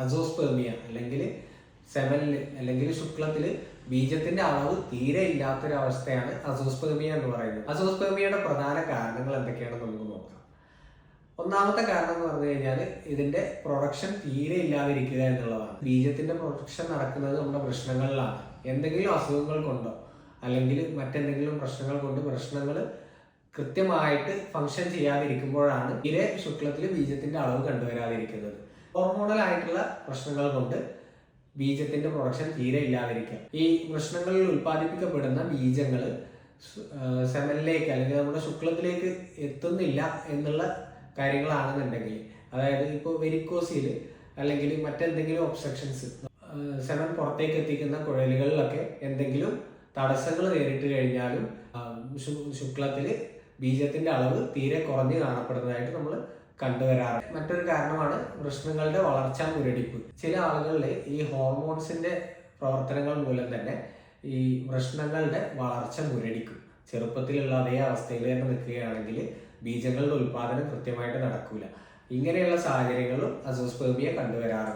അസോസ്പെർമിയ അല്ലെങ്കിൽ സെമനില് അല്ലെങ്കിൽ ശുക്ലത്തില് ബീജത്തിന്റെ അളവ് തീരെ ഇല്ലാത്തൊരവസ്ഥയാണ് അസോസ്പെർമിയ എന്ന് പറയുന്നത്. അസോസ്പെർമിയയുടെ പ്രധാന കാരണങ്ങൾ എന്തൊക്കെയാണെന്ന് നമുക്ക് നോക്കാം. ഒന്നാമത്തെ കാരണം എന്ന് പറഞ്ഞു കഴിഞ്ഞാൽ ഇതിന്റെ പ്രൊഡക്ഷൻ തീരെ ഇല്ലാതിരിക്കുക എന്നുള്ളതാണ്. ബീജത്തിന്റെ പ്രൊഡക്ഷൻ നടക്കുന്നത് നമ്മുടെ വൃഷ്ണങ്ങളിലാണ്. എന്തെങ്കിലും അസുഖങ്ങൾ കൊണ്ടോ അല്ലെങ്കിൽ മറ്റെന്തെങ്കിലും പ്രശ്നങ്ങൾ കൊണ്ട് വൃഷ്ണങ്ങൾ കൃത്യമായിട്ട് ഫങ്ഷൻ ചെയ്യാതിരിക്കുമ്പോഴാണ് തീരെ ശുക്ലത്തിൽ ബീജത്തിന്റെ അളവ് കണ്ടുവരാതിരിക്കുന്നത്. ഹോർമോണൽ ആയിട്ടുള്ള പ്രശ്നങ്ങൾ കൊണ്ട് ബീജത്തിന്റെ പ്രൊഡക്ഷൻ തീരെ ഇല്ലാതിരിക്കുക. ഈ വൃഷ്ണങ്ങളിൽ ഉൽപ്പാദിപ്പിക്കപ്പെടുന്ന ബീജങ്ങൾ സെമനിലേക്ക് അല്ലെങ്കിൽ നമ്മുടെ ശുക്ലത്തിലേക്ക് എത്തുന്നില്ല എന്നുള്ള കാര്യങ്ങളാണെന്നുണ്ടെങ്കിൽ, അതായത് ഇപ്പോൾ വെരിക്കോസിൽ അല്ലെങ്കിൽ മറ്റെന്തെങ്കിലും ഒബ്സ്ട്രക്ഷൻസ്, സെമൻ പുറത്തേക്ക് എത്തിക്കുന്ന കുഴലുകളിലൊക്കെ എന്തെങ്കിലും തടസ്സങ്ങൾ നേരിട്ട് കഴിഞ്ഞാലും ശുക്ലത്തിൽ ബീജത്തിന്റെ അളവ് തീരെ കുറഞ്ഞു കാണപ്പെടുന്നതായിട്ട് നമ്മൾ കണ്ടുവരാറുണ്ട്. മറ്റൊരു കാരണമാണ് വൃഷ്ണങ്ങളുടെ വളർച്ചാ മുരടിപ്പ്. ചില ആളുകളിൽ ഈ ഹോർമോൺസിന്റെ പ്രവർത്തനങ്ങൾ മൂലം തന്നെ ഈ വൃഷ്ണങ്ങളുടെ വളർച്ച മുരടിക്കും. ചെറുപ്പത്തിലുള്ള അതേ അവസ്ഥയിൽ തന്നെ നിൽക്കുകയാണെങ്കിൽ ബീജങ്ങളുടെ ഉൽപാദനം കൃത്യമായിട്ട് നടക്കൂല. ഇങ്ങനെയുള്ള സാഹചര്യങ്ങളിലും അസോസ്പെർമിയ കണ്ടുവരാറുണ്ട്.